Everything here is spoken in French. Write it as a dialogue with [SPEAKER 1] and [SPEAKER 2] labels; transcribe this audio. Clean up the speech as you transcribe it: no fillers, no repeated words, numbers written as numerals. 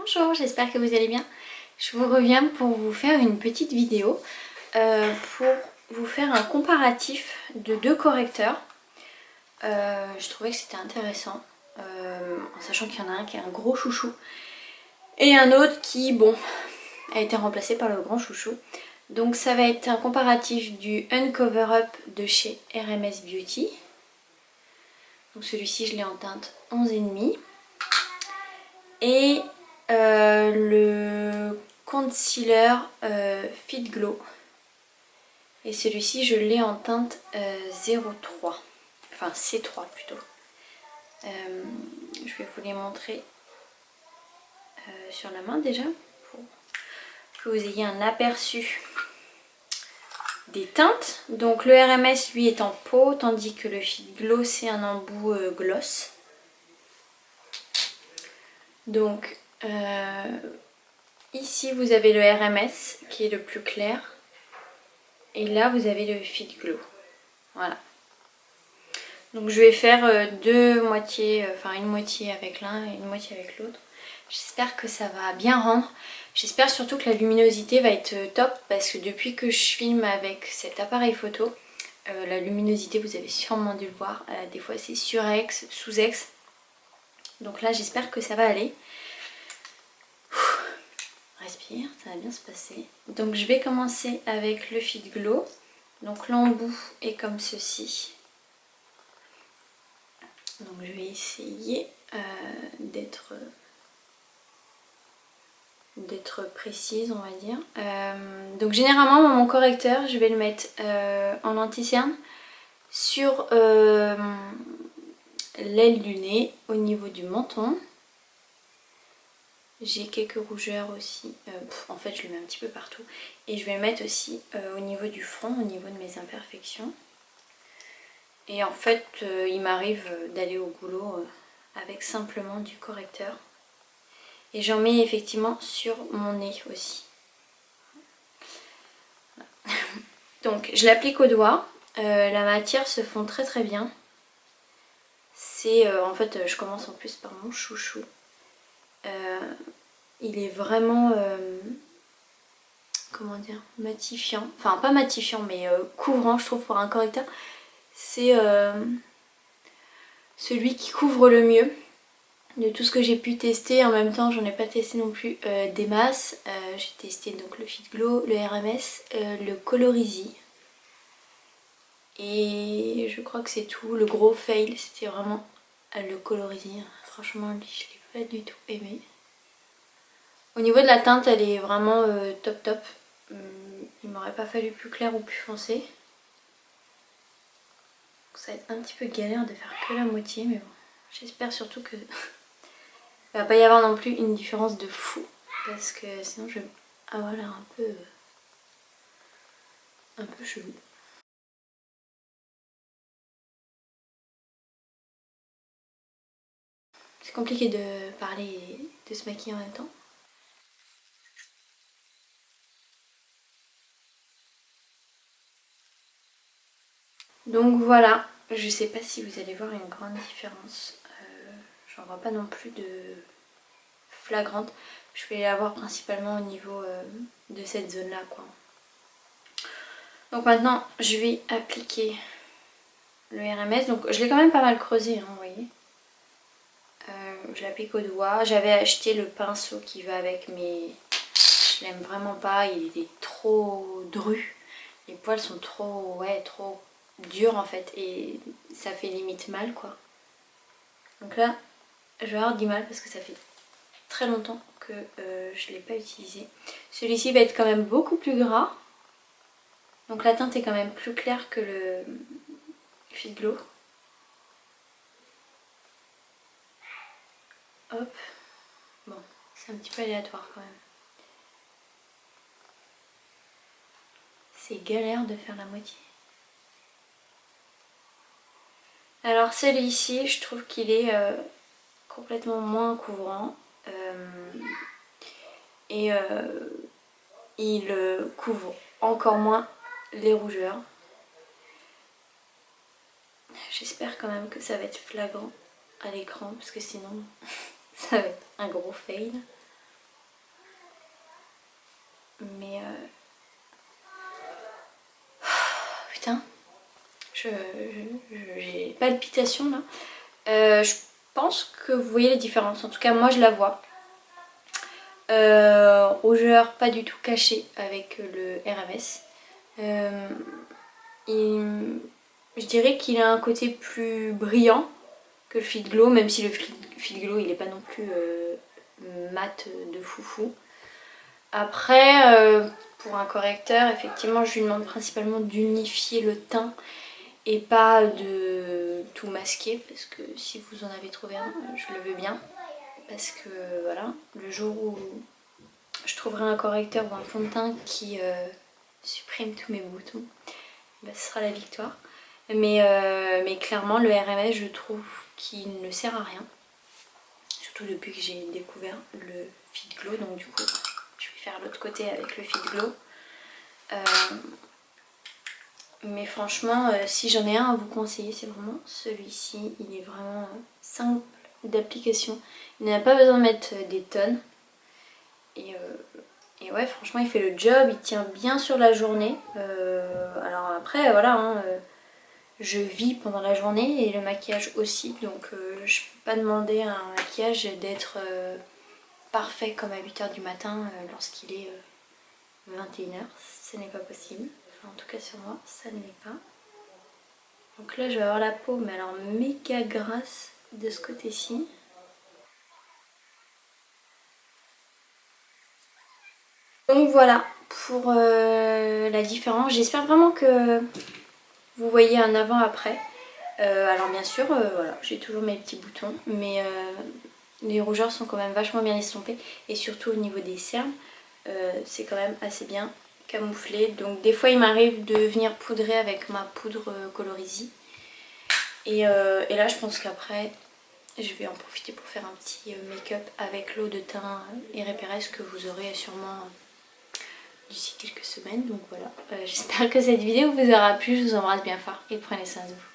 [SPEAKER 1] Bonjour, j'espère que vous allez bien. Je vous reviens pour vous faire une petite vidéo pour vous faire un comparatif de deux correcteurs. Je trouvais que c'était intéressant, en sachant qu'il y en a un qui est un gros chouchou et un autre qui, bon, a été remplacé par le grand chouchou. Donc ça va être un comparatif du Uncover Up de chez RMS Beauty. Donc celui-ci je l'ai en teinte 11,5. Et le concealer Fit Glow. Et celui-ci je l'ai en teinte 03. Enfin C3 plutôt. Je vais vous les montrer sur la main déjà pour que vous ayez un aperçu des teintes. Donc le RMS lui est en peau, tandis que le Fit Glow c'est un embout gloss. Donc ici vous avez le RMS qui est le plus clair. Et là vous avez le Fit Glow. Voilà. Donc je vais faire deux moitiés, enfin une moitié avec l'un et une moitié avec l'autre. J'espère que ça va bien rendre. J'espère surtout que la luminosité va être top parce que depuis que je filme avec cet appareil photo, la luminosité, vous avez sûrement dû le voir, des fois c'est surex, sous-ex. Donc là j'espère que ça va aller. Respire, ça va bien se passer. Donc je vais commencer avec le Fit Glow. Donc l'embout est comme ceci. Donc je vais essayer d'être précise, on va dire. Donc généralement mon correcteur je vais le mettre en anti-cerne sur l'aile du nez, au niveau du menton. J'ai quelques rougeurs aussi, en fait je le mets un petit peu partout. Et je vais le mettre aussi au niveau du front, au niveau de mes imperfections. Et en fait il m'arrive d'aller au boulot avec simplement du correcteur. Et j'en mets effectivement sur mon nez aussi. Donc je l'applique au doigt. La matière se fond très très bien. C'est en fait je commence en plus par mon chouchou. Il est vraiment comment dire, matifiant. Enfin pas matifiant mais couvrant je trouve pour un correcteur. C'est celui qui couvre le mieux de tout ce que j'ai pu tester. En même temps j'en ai pas testé non plus des masses. J'ai testé donc le Fit Glow, le RMS, le Colorizzi. Et je crois que c'est tout. Le gros fail c'était vraiment le Colorizzi. Franchement je l'ai pas du tout aimé. Au niveau de la teinte elle est vraiment top top. Il m'aurait pas fallu plus clair ou plus foncé. Donc ça va être un petit peu galère de faire que la moitié mais bon. J'espère surtout que il va pas y avoir non plus une différence de fou. Parce que sinon je vais avoir l'air un peu chelou. C'est compliqué de parler et de se maquiller en même temps. Donc voilà, je sais pas si vous allez voir une grande différence. J'en vois pas non plus de flagrante. Je vais la voir principalement au niveau de cette zone là quoi. Donc maintenant je vais appliquer le RMS. Donc je l'ai quand même pas mal creusé hein, vous voyez. Je l'applique au doigt. J'avais acheté le pinceau qui va avec mais je l'aime vraiment pas. Il est trop dru. Les poils sont trop, ouais, trop durs en fait et ça fait limite mal quoi. Donc là je vais avoir du mal parce que ça fait très longtemps que je ne l'ai pas utilisé. Celui-ci va être quand même beaucoup plus gras. Donc la teinte est quand même plus claire que le Fit Glow. Hop. Bon, c'est un petit peu aléatoire quand même. C'est galère de faire la moitié. Alors celui-ci, je trouve qu'il est complètement moins couvrant. Et il couvre encore moins les rougeurs. J'espère quand même que ça va être flagrant à l'écran parce que sinon ça va être un gros fail. J'ai palpitation là. Je pense que vous voyez les différences, en tout cas moi je la vois. Rougeur pas du tout cachée avec le RMS. Je dirais qu'il a un côté plus brillant que le Fit Glow, même si le Fit Glow il est pas non plus mat de foufou. Après, pour un correcteur, effectivement je lui demande principalement d'unifier le teint et pas de tout masquer, parce que si vous en avez trouvé un, je le veux bien. Parce que voilà, le jour où je trouverai un correcteur ou un fond de teint qui supprime tous mes boutons, bah, ce sera la victoire. Mais clairement le RMS je trouve qu'il ne sert à rien. Surtout depuis que j'ai découvert le Fit Glow, donc du coup je vais faire l'autre côté avec le Fit Glow. Mais franchement, si j'en ai un à vous conseiller, c'est vraiment celui-ci. Il est vraiment simple d'application. Il n'a pas besoin de mettre des tonnes. Et ouais, franchement, il fait le job. Il tient bien sur la journée. Alors après, voilà, hein, je vis pendant la journée et le maquillage aussi. Donc je ne peux pas demander à un maquillage d'être parfait comme à 8 h du matin lorsqu'il est 21 h. Ce n'est pas possible. En tout cas sur moi ça ne l'est pas. Donc là je vais avoir la peau mais alors méga grasse de ce côté-ci. Donc voilà pour la différence. J'espère vraiment que vous voyez un avant-après. Alors bien sûr voilà, j'ai toujours mes petits boutons mais les rougeurs sont quand même vachement bien estompées et surtout au niveau des cernes c'est quand même assez bien camouflé. Donc des fois il m'arrive de venir poudrer avec ma poudre Colorisy. Et là je pense qu'après je vais en profiter pour faire un petit make-up avec l'eau de teint Ere Perez que vous aurez sûrement d'ici quelques semaines. Donc voilà, j'espère que cette vidéo vous aura plu, je vous embrasse bien fort et prenez soin de vous.